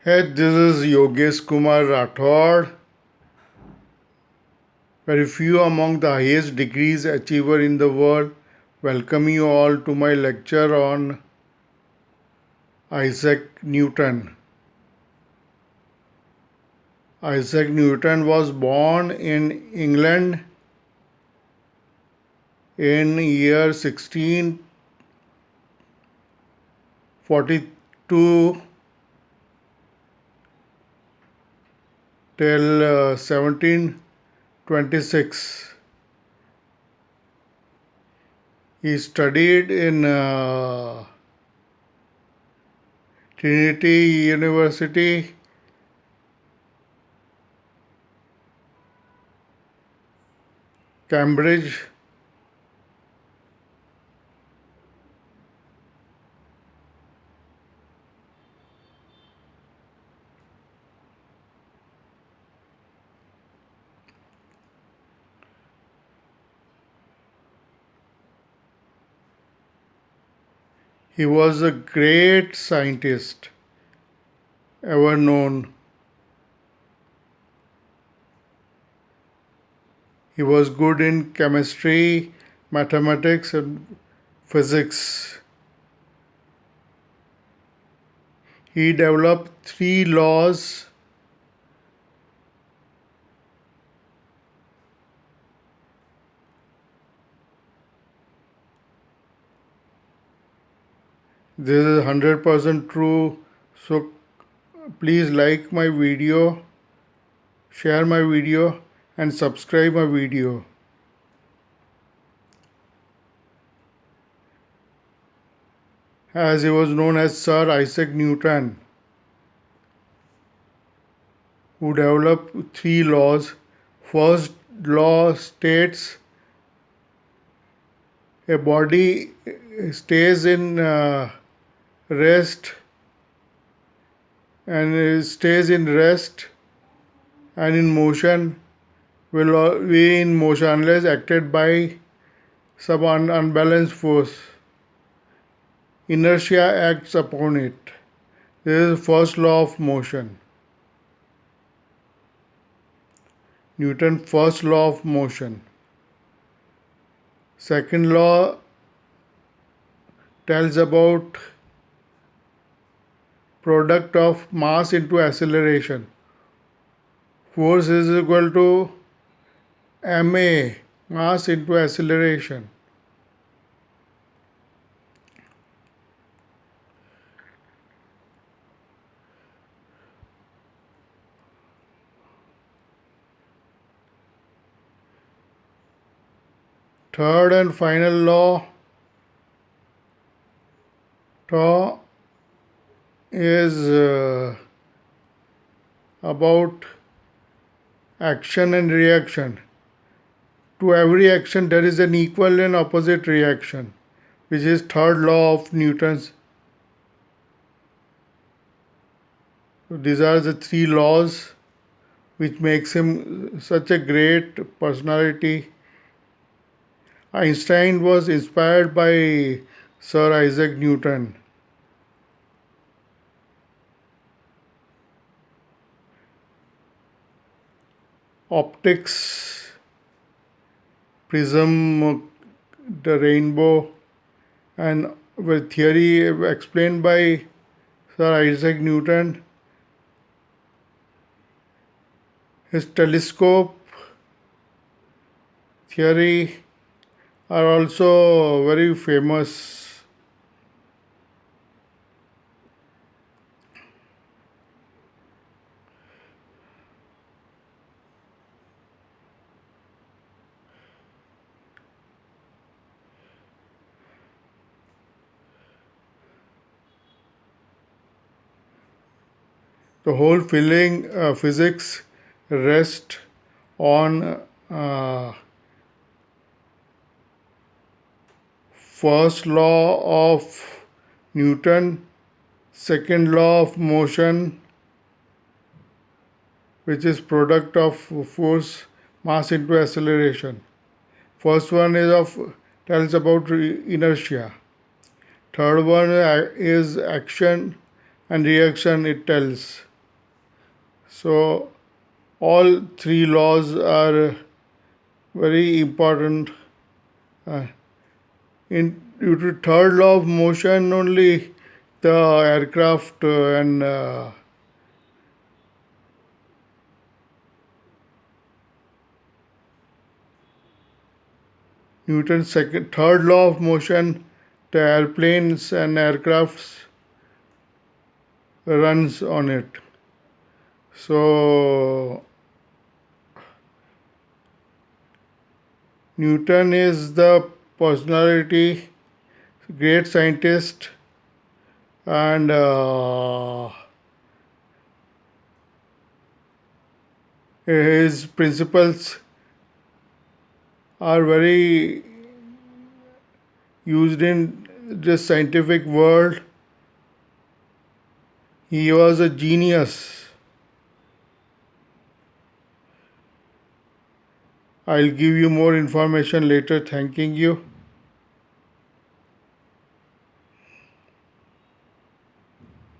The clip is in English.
Hey, this is Yogeshkumar Rathod, very few among the highest degrees achiever in the world. Welcome you all to my lecture on Isaac Newton. Isaac Newton was born in England in year 1642 till 1726. He studied in Trinity University, Cambridge. He was a great scientist ever known. He was good in chemistry, mathematics, and physics. He developed three laws. This is 100% true. So please like my video, share my video, and subscribe my video. As he was known as Sir Isaac Newton, who developed three laws. First law states a body stays in rest and stays in rest and in motion will be in motion unless acted by some unbalanced force. Inertia acts upon it. This is the first law of motion. Newton's first law of motion. Second law tells about product of mass into acceleration. Force is equal to ma, mass into acceleration. Third and final law is about action and reaction. To every action there is an equal and opposite reaction, which is third law of Newton's. So these are the three laws which makes him such a great personality. Einstein was inspired by Sir Isaac Newton. Optics, prism, the rainbow, and with theory explained by Sir Isaac Newton. His telescope theory are also very famous. The whole physics rests on first law of Newton, second law of motion, which is product of force mass into acceleration. First one is of tells about inertia. Third one is action and reaction, it tells. So all three laws are very important. Uh, in due to third law of motion only the aircraft and Newton's second third law of motion, the airplanes and aircrafts runs on it. So Newton is the personality, great scientist, and his principles are very used in the scientific world. He was a genius. I'll give you more information later. Thanking you.